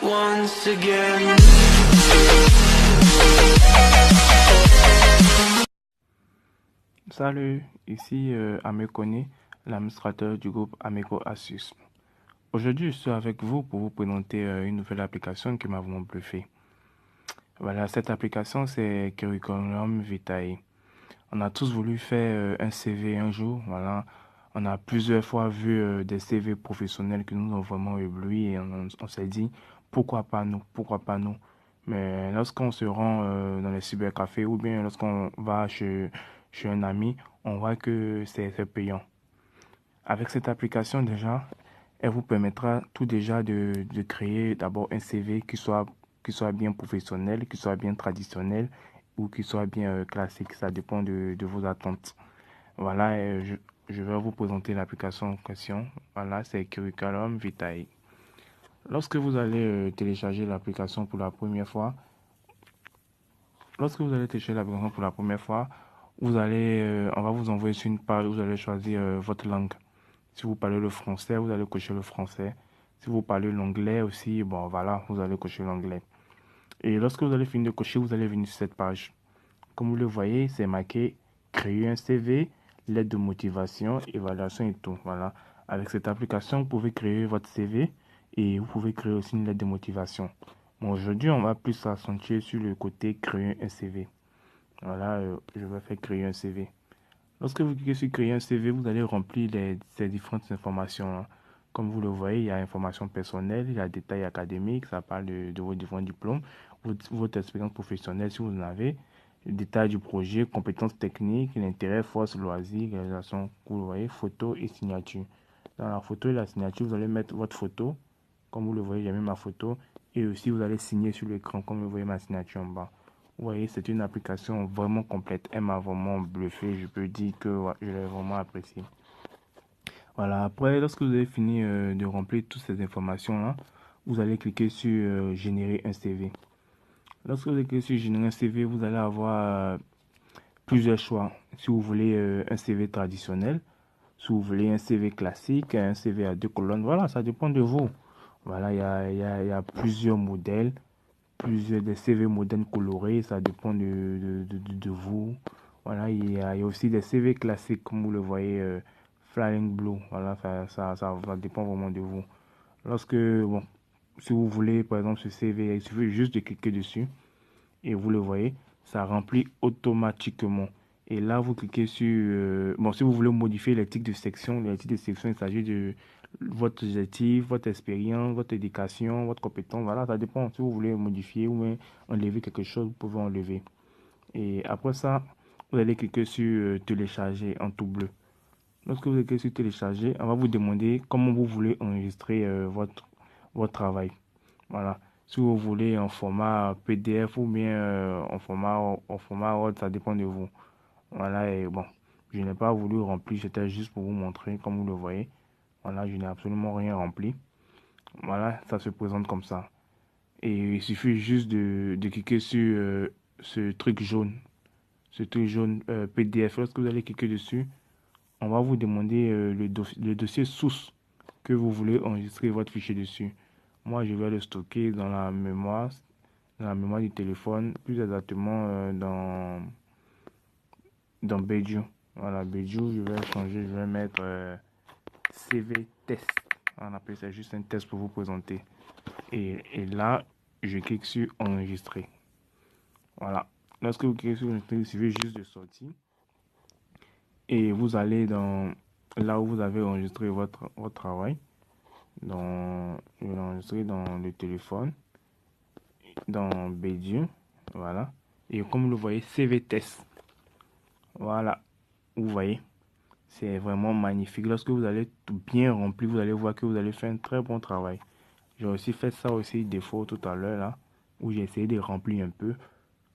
once again. Salut, ici Amekone, l'administrateur du groupe Ameco Asus. Aujourd'hui, je suis avec vous pour vous présenter une nouvelle application qui m'a vraiment bluffé. Voilà, cette application, c'est Curriculum Vitae. On a tous voulu faire un CV un jour. Voilà, on a plusieurs fois vu des CV professionnels qui nous ont vraiment éblouis et on s'est dit, pourquoi pas nous, pourquoi pas nous. Mais lorsqu'on se rend dans les cybercafés ou bien lorsqu'on va chez un ami, on voit que c'est payant. Avec cette application déjà, elle vous permettra tout déjà de créer d'abord un CV qui soit bien professionnel, qui soit bien traditionnel ou qui soit bien classique. Ça dépend de vos attentes. Voilà, je vais vous présenter l'application en question. Voilà, c'est Curriculum Vitae. Lorsque vous allez télécharger l'application pour la première fois, lorsque vous allez télécharger l'application pour la première fois, on va vous envoyer sur une page où vous allez choisir votre langue. Si vous parlez le français, vous allez cocher le français. Si vous parlez l'anglais aussi, bon voilà, vous allez cocher l'anglais. Et lorsque vous allez finir de cocher, vous allez venir sur cette page. Comme vous le voyez, c'est marqué créer un CV, lettre de motivation, évaluation et tout. Voilà. Avec cette application, vous pouvez créer votre CV et vous pouvez créer aussi une lettre de motivation. Bon, aujourd'hui, on va plus s'accentuer sur le côté créer un CV. Voilà, je vais faire créer un CV. Lorsque vous cliquez sur créer un CV, vous allez remplir ces différentes informations, hein. Comme vous le voyez, il y a informations personnelles, il y a détails académiques, ça parle de vos différents diplômes, votre expérience professionnelle si vous en avez, le détail du projet, compétences techniques, l'intérêt, force, loisirs, réalisation, vous le voyez, photo et signature. Dans la photo et la signature, vous allez mettre votre photo, comme vous le voyez, j'ai mis ma photo, et aussi vous allez signer sur l'écran, comme vous voyez ma signature en bas. Vous voyez, c'est une application vraiment complète. Elle m'a vraiment bluffé. Je peux dire que ouais, je l'ai vraiment appréciée. Voilà, après, lorsque vous avez fini de remplir toutes ces informations-là, vous allez cliquer sur générer un CV. Lorsque vous allez cliquer sur générer un CV, vous allez avoir plusieurs choix. Si vous voulez un CV traditionnel, si vous voulez un CV classique, un CV à 2 colonnes, voilà, ça dépend de vous. Voilà, il y a plusieurs modèles, plusieurs des CV modernes colorés, ça dépend de vous. Voilà, il y a aussi des CV classiques, comme vous le voyez, Flying Blue. Voilà, ça dépend vraiment de vous. Bon, si vous voulez, par exemple, ce CV, il suffit juste de cliquer dessus et vous le voyez, ça remplit automatiquement. Et là, vous cliquez sur... bon, si vous voulez modifier les titres de section, il s'agit de votre objectif, votre expérience, votre éducation, votre compétence. Voilà, ça dépend. Si vous voulez modifier ou même enlever quelque chose, vous pouvez enlever. Et après ça, vous allez cliquer sur télécharger en tout bleu. Lorsque vous cliquez sur télécharger, on va vous demander comment vous voulez enregistrer votre travail. Voilà. Si vous voulez en format PDF ou bien en format Word, ça dépend de vous. Voilà, et bon, je n'ai pas voulu remplir, c'était juste pour vous montrer, comme vous le voyez. Voilà, je n'ai absolument rien rempli. Voilà, ça se présente comme ça. Et il suffit juste de cliquer sur ce truc jaune. Ce truc jaune PDF. Lorsque vous allez cliquer dessus, on va vous demander le dossier source que vous voulez enregistrer votre fichier dessus. Moi, je vais le stocker dans la mémoire du téléphone, plus exactement dans Beiju. Voilà, Beiju, je vais changer, je vais mettre CV test. On appelle ça juste un test pour vous présenter. Et là, je clique sur enregistrer. Voilà. Lorsque vous cliquez sur enregistrer, il suffit juste de sortir. Et vous allez dans là où vous avez enregistré votre travail. Je vais l'enregistrer dans le téléphone, dans Beiju. Voilà. Et comme vous le voyez, CV test. Voilà. Vous voyez. C'est vraiment magnifique. Lorsque vous allez tout bien remplir, vous allez voir que vous allez faire un très bon travail. J'ai aussi fait ça aussi des fois tout à l'heure là, où j'ai essayé de remplir un peu.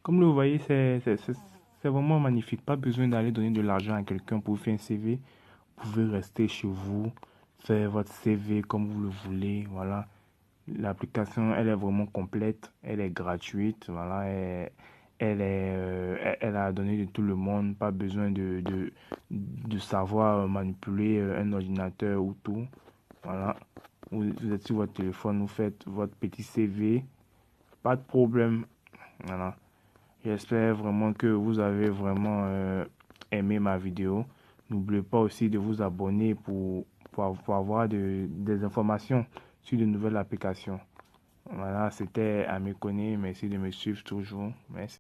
Comme vous voyez, c'est vraiment magnifique. Pas besoin d'aller donner de l'argent à quelqu'un pour faire un CV. Vous pouvez rester chez vous, faire votre CV comme vous le voulez. Voilà. L'application, elle est vraiment complète. Elle est gratuite. Voilà. Elle a donné de tout le monde. Pas besoin de savoir manipuler un ordinateur ou tout. Voilà. vous êtes sur votre téléphone, vous faites votre petit CV, pas de problème. Voilà. J'espère vraiment que vous avez vraiment aimé ma vidéo. N'oubliez pas aussi de vous abonner pour avoir des informations sur de nouvelles applications. Voilà, c'était Ami Koné. Merci de me suivre toujours. Merci.